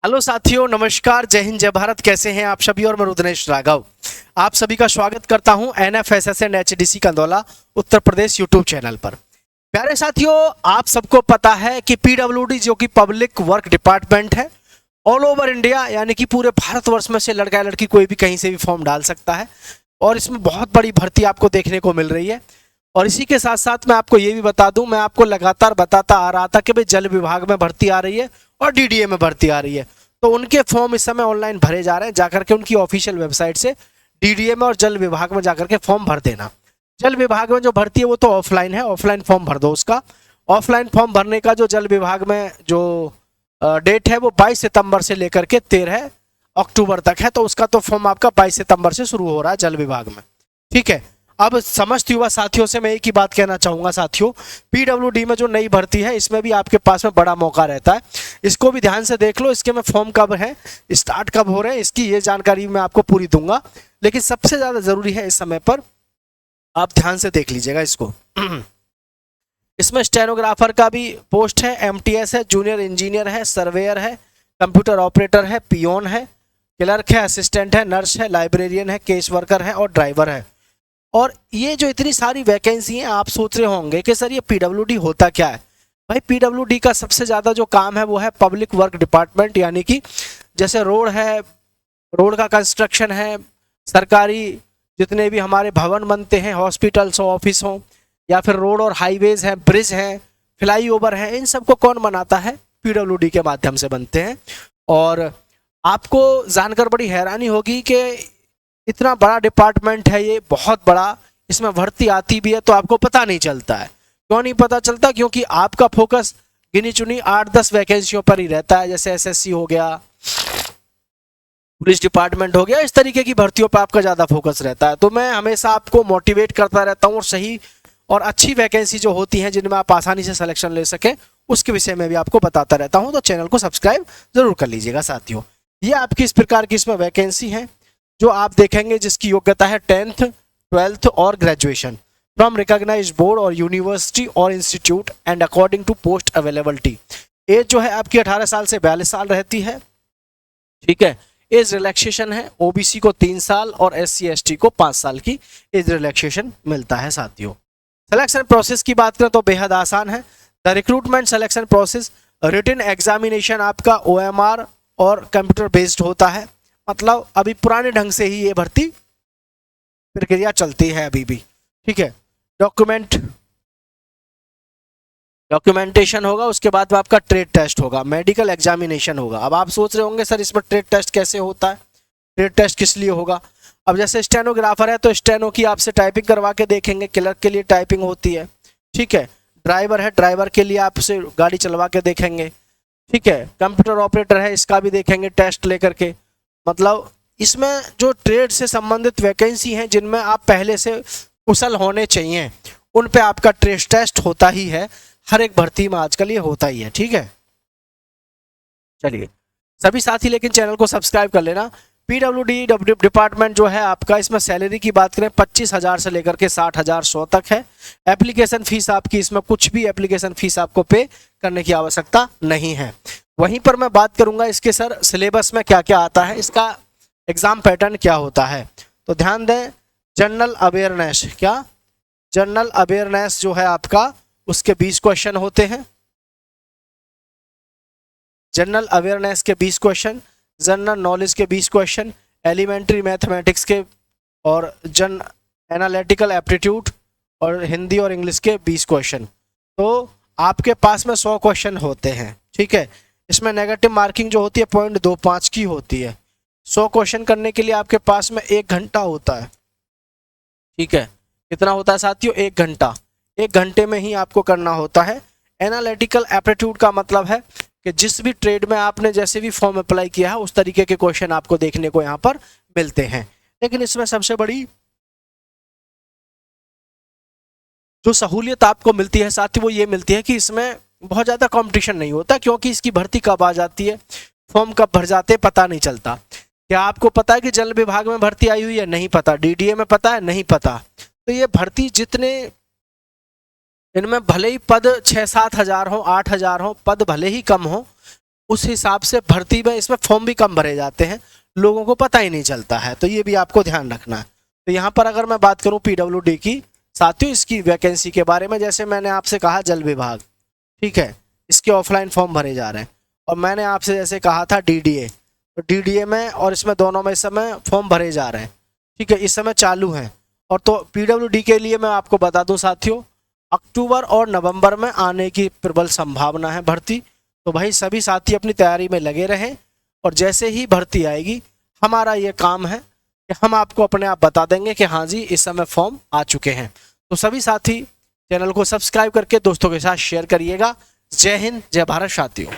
Hello साथियों, नमस्कार, जय हिंद, जय भारत। कैसे हैं आप सभी? और मैं रुद्रेश राघव आप सभी का स्वागत करता हूं NFSS and HDC Kandaula Uttar Pradesh YouTube channel पर। प्यारे साथियों, आप सबको पता है कि पीडब्ल्यूडी जो कि पब्लिक वर्क डिपार्टमेंट है, ऑल ओवर इंडिया यानी कि पूरे भारतवर्ष में से लड़का या लड़की कोई भी कहीं से भी फॉर्म डाल सकता है और इसमें बहुत बड़ी भर्ती आपको देखने को मिल रही है। और इसी के साथ साथ मैं आपको ये भी बता दूं, मैं आपको लगातार बताता आ रहा था कि भाई जल विभाग में भर्ती आ रही है और डीडीए में भर्ती आ रही है, तो उनके फॉर्म इस समय ऑनलाइन भरे जा रहे हैं। जाकर के उनकी ऑफिशियल वेबसाइट से डीडीए में और जल विभाग में जाकर के फॉर्म भर देना। जल विभाग में जो भर्ती है वो तो ऑफलाइन है, ऑफलाइन फॉर्म भर दो उसका। ऑफलाइन फॉर्म भरने का जो जल विभाग में जो डेट है वो 22 सितंबर से लेकर के 13 अक्टूबर तक है, तो उसका तो फॉर्म आपका 22 सितंबर से शुरू हो रहा है जल विभाग में। ठीक है, अब समस्त युवा साथियों से मैं एक ही बात कहना चाहूंगा साथियों, पीडब्ल्यूडी में जो नई भर्ती है इसमें भी आपके पास में बड़ा मौका रहता है। इसको भी ध्यान से देख लो, इसके में फॉर्म कब है, स्टार्ट कब हो रहे हैं, इसकी ये जानकारी मैं आपको पूरी दूंगा। लेकिन सबसे ज्यादा जरूरी है इस समय पर आप ध्यान से देख लीजिएगा इसको। इसमें स्टेनोग्राफर का भी पोस्ट है, एमटीएस है, जूनियर इंजीनियर है, सर्वेयर है, कंप्यूटर ऑपरेटर है, पियोन है, क्लर्क है, असिस्टेंट है, नर्स है, लाइब्रेरियन है, केस वर्कर है और ड्राइवर है। और ये जो इतनी सारी वैकेंसी हैं, आप सोच रहे होंगे कि सर ये पीडब्ल्यूडी होता क्या है। भाई पीडब्ल्यूडी का सबसे ज़्यादा जो काम है वो है पब्लिक वर्क डिपार्टमेंट, यानी कि जैसे रोड है, रोड का कंस्ट्रक्शन है, सरकारी जितने भी हमारे भवन बनते हैं, हॉस्पिटल्स हो, ऑफिस हो, या फिर रोड और हाईवेज हैं, ब्रिज हैं, फ्लाई ओवर हैं, इन सबको कौन बनाता है? पीडब्ल्यूडी के माध्यम से बनते हैं। और आपको जानकर बड़ी हैरानी होगी कि इतना बड़ा डिपार्टमेंट है ये, बहुत बड़ा, इसमें भर्ती आती भी है तो आपको पता नहीं चलता है। क्यों नहीं पता चलता? क्योंकि आपका फोकस गिनी चुनी 8-10 वैकेंसियों पर ही रहता है, जैसे एसएससी हो गया, पुलिस डिपार्टमेंट हो गया, इस तरीके की भर्तियों पर आपका ज़्यादा फोकस रहता है। तो मैं हमेशा आपको मोटिवेट करता रहता हूँ और सही और अच्छी वैकेंसी जो होती हैं जिनमें आप आसानी से सिलेक्शन ले सकें उसके विषय में भी आपको बताता रहता हूँ। तो चैनल को सब्सक्राइब जरूर कर लीजिएगा साथियों। ये आपकी इस प्रकार की इसमें वैकेंसी है जो आप देखेंगे, जिसकी योग्यता है 10th, 12th और ग्रेजुएशन फ्रॉम रिकॉग्नाइज्ड बोर्ड और यूनिवर्सिटी और institute and according to post availability. As जो है आपकी 18 साल से 42 साल रहती है। ठीक है, एज रिलैक्सेशन है, ओबीसी को 3 साल और एससी एसटी को 5 साल की एज रिलैक्सेशन मिलता है साथियों। सिलेक्शन प्रोसेस की बात करें तो बेहद आसान है। The recruitment selection process, written examination आपका ओएमआर और कंप्यूटर बेस्ड होता है। मतलब अभी पुराने ढंग से ही ये भर्ती प्रक्रिया चलती है अभी भी। ठीक है, डॉक्यूमेंटेशन होगा, उसके बाद में आपका ट्रेड टेस्ट होगा, मेडिकल एग्जामिनेशन होगा। अब आप सोच रहे होंगे सर इसमें ट्रेड टेस्ट कैसे होता है, ट्रेड टेस्ट किस लिए होगा? अब जैसे स्टेनोग्राफर है तो स्टेनो की आपसे टाइपिंग करवा के देखेंगे, क्लर्क के लिए टाइपिंग होती है। ठीक है, ड्राइवर है, ड्राइवर के लिए आपसे गाड़ी चलवा के देखेंगे। ठीक है, कंप्यूटर ऑपरेटर है, इसका भी देखेंगे टेस्ट लेकर के। मतलब इसमें जो ट्रेड से संबंधित वैकेंसी हैं जिनमें आप पहले से कुशल होने चाहिए, उन पे आपका ट्रेड टेस्ट होता ही है। हर एक भर्ती में आजकल ये होता ही है। ठीक है, चलिए सभी साथी लेकिन चैनल को सब्सक्राइब कर लेना। पीडब्ल्यूडी डिपार्टमेंट जो है आपका, इसमें सैलरी की बात करें 25,000 से लेकर के 60,100 तक है। एप्लीकेशन फीस आपकी, इसमें कुछ भी एप्लीकेशन फीस आपको पे करने की आवश्यकता नहीं है। वहीं पर मैं बात करूंगा इसके सर सिलेबस में क्या क्या आता है, इसका एग्जाम पैटर्न क्या होता है। तो ध्यान दें, जनरल अवेयरनेस, क्या जनरल अवेयरनेस जो है आपका, उसके 20 क्वेश्चन होते हैं। जनरल अवेयरनेस के 20 क्वेश्चन, जनरल नॉलेज के 20 क्वेश्चन, एलिमेंट्री मैथमेटिक्स के और जन एनालिटिकल एप्टीट्यूड और हिंदी और इंग्लिश के 20 क्वेश्चन। तो आपके पास में 100 क्वेश्चन होते हैं। ठीक है, इसमें नेगेटिव मार्किंग जो होती है 0.25 की होती है। 100 क्वेश्चन करने के लिए आपके पास में 1 घंटा होता है। ठीक है, कितना होता है साथियों? 1 घंटा। 1 घंटे में ही आपको करना होता है। एनालिटिकल एप्टीट्यूड का मतलब है कि जिस भी ट्रेड में आपने जैसे भी फॉर्म अप्लाई किया है उस तरीके के क्वेश्चन आपको देखने को यहाँ पर मिलते हैं। लेकिन इसमें सबसे बड़ी जो सहूलियत आपको मिलती है साथियों वो ये मिलती है कि इसमें बहुत ज़्यादा कंपटीशन नहीं होता, क्योंकि इसकी भर्ती कब आ जाती है, फॉर्म कब भर जाते हैं पता नहीं चलता। क्या आपको पता है कि जल विभाग में भर्ती आई हुई है? नहीं पता। डीडीए में पता है? नहीं पता। तो ये भर्ती जितने, इनमें भले ही पद 6-7 हज़ार हो, 8 हज़ार हो, पद भले ही कम हो, उस हिसाब से भर्ती में इसमें फॉर्म भी कम भरे जाते हैं, लोगों को पता ही नहीं चलता है, तो ये भी आपको ध्यान रखना है। तो यहाँ पर अगर मैं बात करूँ पीडब्ल्यूडी की साथियों, इसकी वैकेंसी के बारे में, जैसे मैंने आपसे कहा जल विभाग, ठीक है, इसके ऑफलाइन फॉर्म भरे जा रहे हैं। और मैंने आपसे जैसे कहा था डीडीए, तो डीडीए में और इसमें दोनों में इस समय फॉर्म भरे जा रहे हैं, ठीक है, इस समय चालू हैं। और तो पीडब्ल्यूडी के लिए मैं आपको बता दूं साथियों, अक्टूबर और नवंबर में आने की प्रबल संभावना है भर्ती। तो भाई सभी साथी अपनी तैयारी में लगे रहें, और जैसे ही भर्ती आएगी हमारा ये काम है कि हम आपको अपने आप बता देंगे कि हाँ जी इस समय फॉर्म आ चुके हैं। तो सभी साथी चैनल को सब्सक्राइब करके दोस्तों के साथ शेयर करिएगा। जय हिंद, जय भारत साथियों।